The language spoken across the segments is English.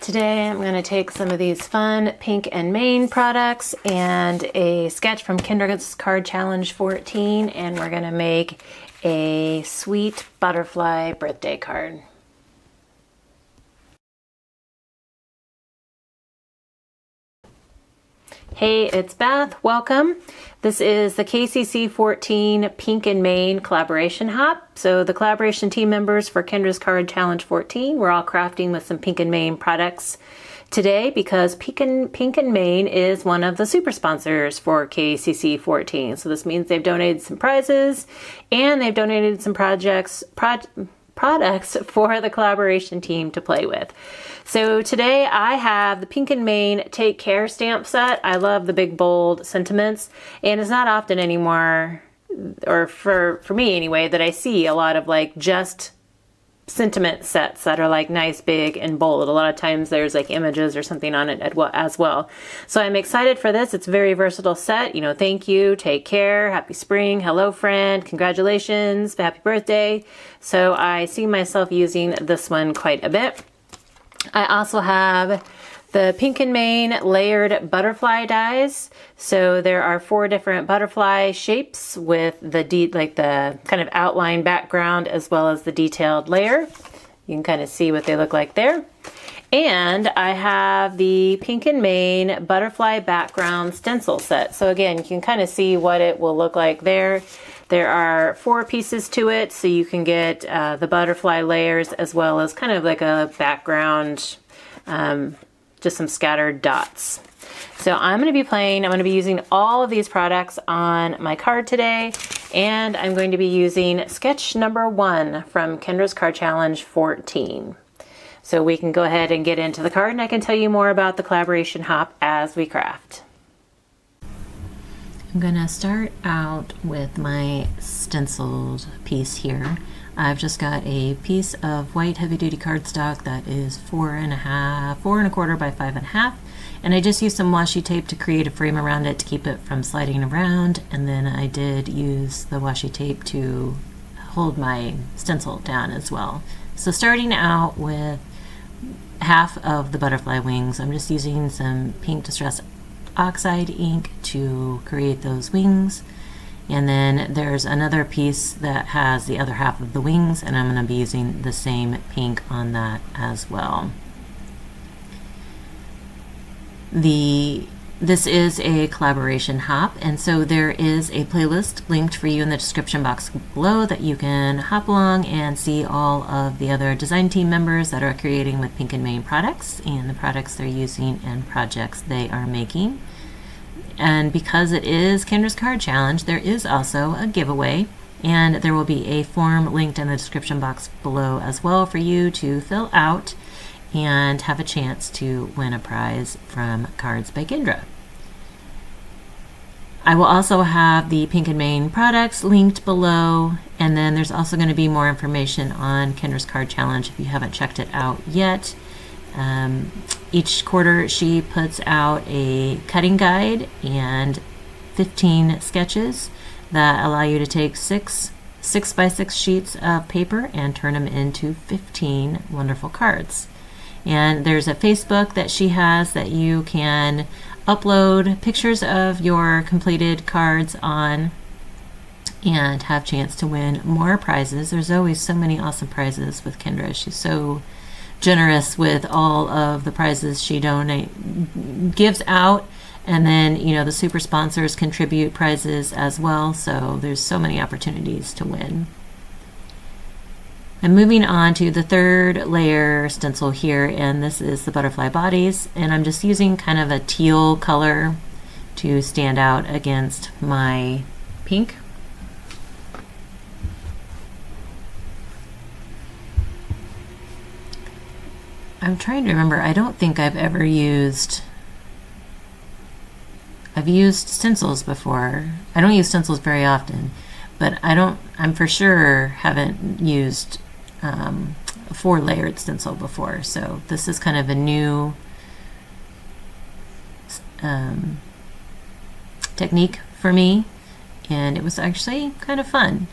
Today I'm going to take some of these fun Pink and Main products and a sketch from Kendra's Card Challenge 14, and we're going to make a sweet butterfly birthday card. Hey, it's Beth. Welcome. This is the KCC 14 Pink and Main collaboration hop. So the collaboration team members for Kendra's Card Challenge 14, we're all crafting with some Pink and Main products today because Pink and Main is one of the super sponsors for KCC 14. So this means they've donated some prizes and they've donated some products for the collaboration team to play with. So today I have the Pink and Main Take Care stamp set. I love the big bold sentiments, and it's not often anymore, or for me anyway, that I see a lot of like just sentiment sets that are like nice, big, and bold. A lot of times there's like images or something on it as well. So I'm excited for this. It's a very versatile set. You know, thank you, take care, happy spring, hello friend, congratulations, happy birthday. So I see myself using this one quite a bit. I also have the Pink and Main layered butterfly dies. So there are 4 different butterfly shapes with the kind of outline background as well as the detailed layer. You can kind of see what they look like there. And I have the Pink and Main butterfly background stencil set. So again, you can kind of see what it will look like there. There are 4 pieces to it, so you can get the butterfly layers as well as kind of like a background, just some scattered dots. So I'm going to be using all of these products on my card today, and I'm going to be using sketch number 1 from Kendra's Card Challenge 14. So we can go ahead and get into the card, and I can tell you more about the collaboration hop as we craft. I'm gonna start out with my stenciled piece here. I've just got a piece of white heavy-duty cardstock that is 4.25 by 5.5, and I just used some washi tape to create a frame around it to keep it from sliding around, and then I did use the washi tape to hold my stencil down as well. So starting out with half of the butterfly wings, I'm just using some pink distress oxide ink to create those wings, and then there's another piece that has the other half of the wings, and I'm going to be using the same pink on that as well. This is a collaboration hop, and so there is a playlist linked for you in the description box below that you can hop along and see all of the other design team members that are creating with Pink and Main products and the products they're using and projects they are making. And because it is Kendra's Card Challenge, there is also a giveaway, and there will be a form linked in the description box below as well for you to fill out and have a chance to win a prize from Cards by Kendra. I will also have the Pink and Main products linked below, and then there's also going to be more information on Kendra's Card Challenge if you haven't checked it out yet. Each quarter she puts out a cutting guide and 15 sketches that allow you to take 6 by 6 sheets of paper and turn them into 15 wonderful cards. And there's a Facebook that she has that you can upload pictures of your completed cards on and have a chance to win more prizes. There's always so many awesome prizes with Kendra. She's so generous with all of the prizes she gives out, and then the super sponsors contribute prizes as well, so there's so many opportunities to win. I'm moving on to the 3rd layer stencil here, and this is the butterfly bodies, and I'm just using kind of a teal color to stand out against my pink. I'm trying to remember, I don't think I've used stencils before. I don't use stencils very often, but I'm for sure haven't used a 4-layered stencil before, so this is kind of a new technique for me, and it was actually kind of fun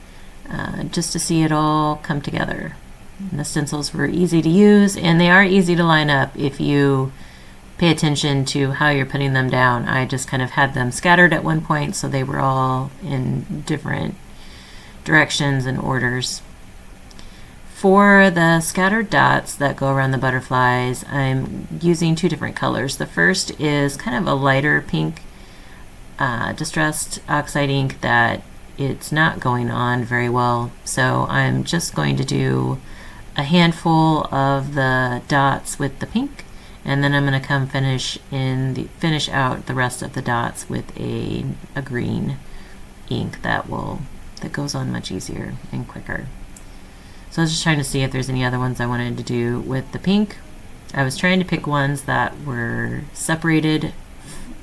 just to see it all come together. And the stencils were easy to use, and they are easy to line up if you pay attention to how you're putting them down. I just kind of had them scattered at one point, so they were all in different directions and orders. For the scattered dots that go around the butterflies, I'm using two different colors. The first is kind of a lighter pink distressed oxide ink that it's not going on very well, so I'm just going to do a handful of the dots with the pink, and then I'm going to come finish out the rest of the dots with a green ink that goes on much easier and quicker. So I was just trying to see if there's any other ones I wanted to do with the pink. I was trying to pick ones that were separated,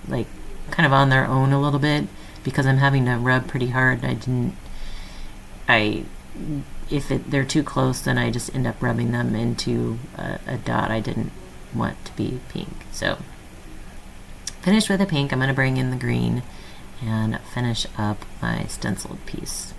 like kind of on their own a little bit, because I'm having to rub pretty hard. If they're too close, then I just end up rubbing them into a dot I didn't want to be pink. So finished with the pink, I'm going to bring in the green and finish up my stenciled piece.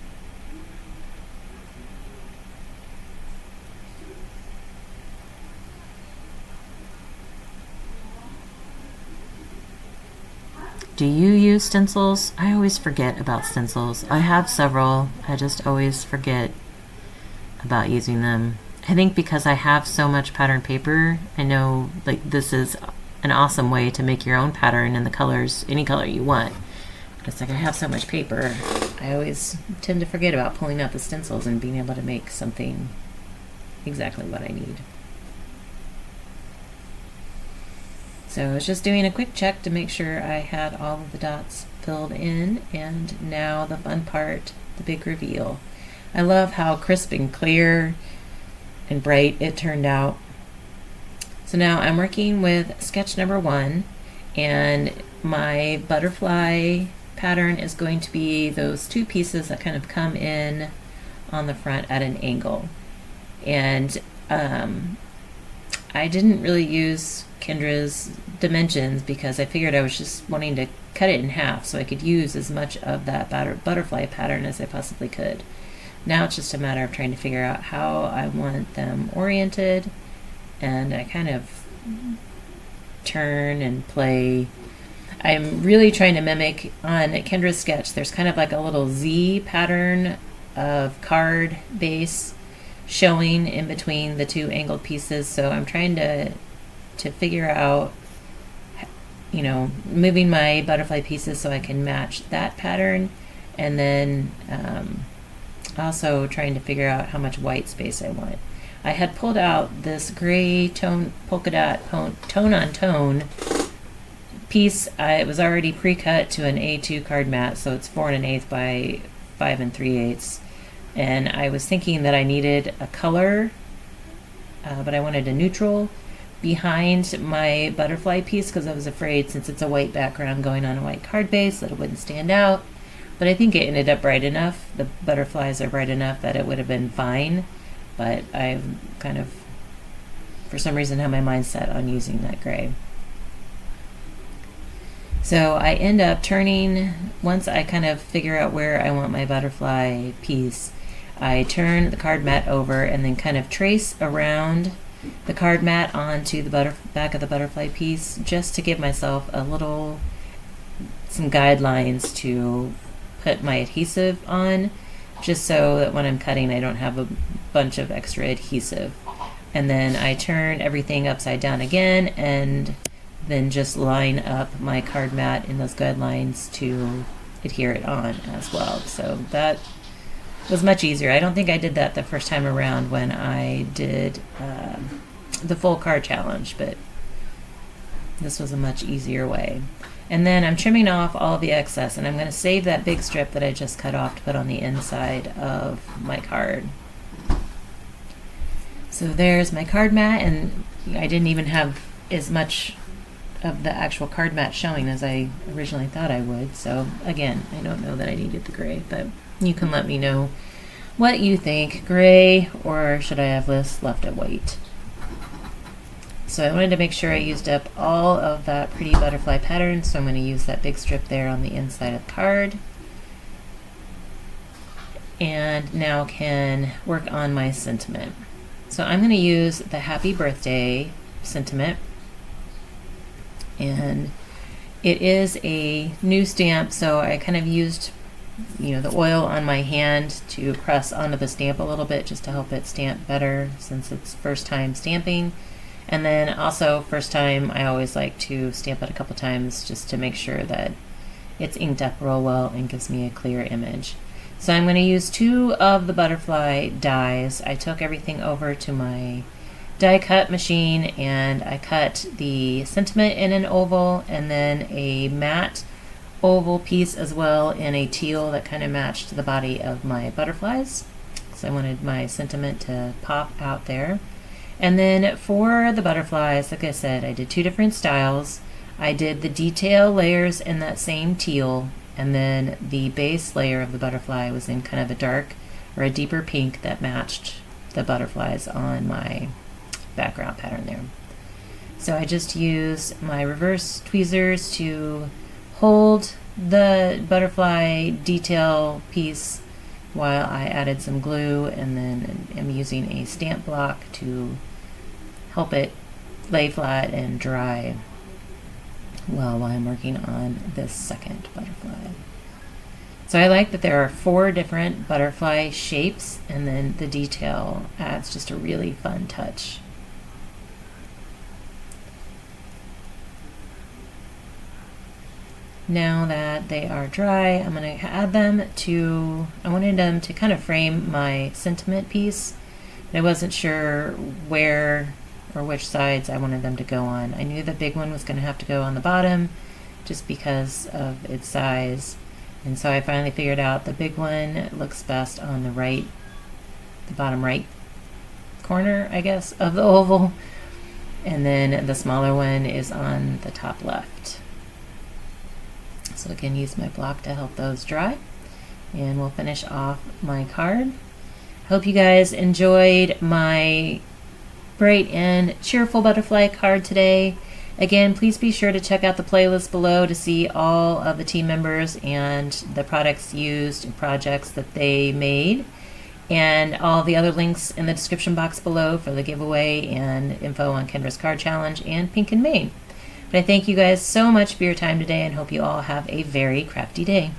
Do you use stencils? I always forget about stencils. I have several. I just always forget about using them. I think because I have so much pattern paper, I know like this is an awesome way to make your own pattern in the colors, any color you want. But it's like I have so much paper, I always tend to forget about pulling out the stencils and being able to make something exactly what I need. So I was just doing a quick check to make sure I had all of the dots filled in, and now the fun part, the big reveal. I love how crisp and clear and bright it turned out. So now I'm working with sketch number 1, and my butterfly pattern is going to be those two pieces that kind of come in on the front at an angle. And I didn't really use Kendra's dimensions because I figured I was just wanting to cut it in half so I could use as much of that butterfly pattern as I possibly could. Now it's just a matter of trying to figure out how I want them oriented, and I kind of turn and play. I'm really trying to mimic on Kendra's sketch. There's kind of like a little Z pattern of card base showing in between the two angled pieces, so I'm trying to figure out, you know, moving my butterfly pieces so I can match that pattern, and then also trying to figure out how much white space I want. I had pulled out this gray tone polka dot tone on tone piece. It was already pre-cut to an A2 card mat, so it's 4 1/8 by 5 3/8, and I was thinking that I needed a color, but I wanted a neutral behind my butterfly piece because I was afraid, since it's a white background going on a white card base, that it wouldn't stand out. But I think it ended up bright enough. The butterflies are bright enough that it would have been fine, but I've kind of, for some reason, had my mind set on using that gray. So I end up turning, once I kind of figure out where I want my butterfly piece, I turn the card mat over and then kind of trace around the card mat onto the back of the butterfly piece, just to give myself some guidelines to put my adhesive on, just so that when I'm cutting I don't have a bunch of extra adhesive. And then I turn everything upside down again, and then just line up my card mat in those guidelines to adhere it on as well. So that was much easier. I don't think I did that the first time around when I did the full card challenge, but this was a much easier way. And then I'm trimming off all the excess, and I'm going to save that big strip that I just cut off to put on the inside of my card. So there's my card mat, and I didn't even have as much of the actual card mat showing as I originally thought I would. So again, I don't know that I needed the gray, but you can let me know what you think. Gray, or should I have this left at white? So I wanted to make sure I used up all of that pretty butterfly pattern, so I'm going to use that big strip there on the inside of the card. And now can work on my sentiment. So I'm going to use the Happy Birthday sentiment, and it is a new stamp, so I kind of used, the oil on my hand to press onto the stamp a little bit just to help it stamp better since it's first time stamping. And then also first time, I always like to stamp it a couple times just to make sure that it's inked up real well and gives me a clear image. So I'm going to use 2 of the butterfly dies. I took everything over to my die cut machine and I cut the sentiment in an oval and then a matte oval piece as well in a teal that kind of matched the body of my butterflies. So I wanted my sentiment to pop out there. And then for the butterflies, like I said, I did 2 different styles. I did the detail layers in that same teal, and then the base layer of the butterfly was in kind of a dark or a deeper pink that matched the butterflies on my background pattern there. So I just used my reverse tweezers to hold the butterfly detail piece while I added some glue, and then I'm using a stamp block to help it lay flat and dry while I'm working on this second butterfly. So I like that there are 4 different butterfly shapes, and then the detail adds just a really fun touch. Now that they are dry, I'm going to add them to, I wanted them to kind of frame my sentiment piece. I wasn't sure where or which sides I wanted them to go on. I knew the big one was going to have to go on the bottom just because of its size. And so I finally figured out the big one looks best on the bottom right corner, I guess, of the oval. And then the smaller one is on the top left. So I can use my block to help those dry, and we'll finish off my card. Hope you guys enjoyed my bright and cheerful butterfly card today. Again, please be sure to check out the playlist below to see all of the team members and the products used and projects that they made, and all the other links in the description box below for the giveaway and info on Kendra's Card Challenge and Pink in Maine. But I thank you guys so much for your time today and hope you all have a very crafty day.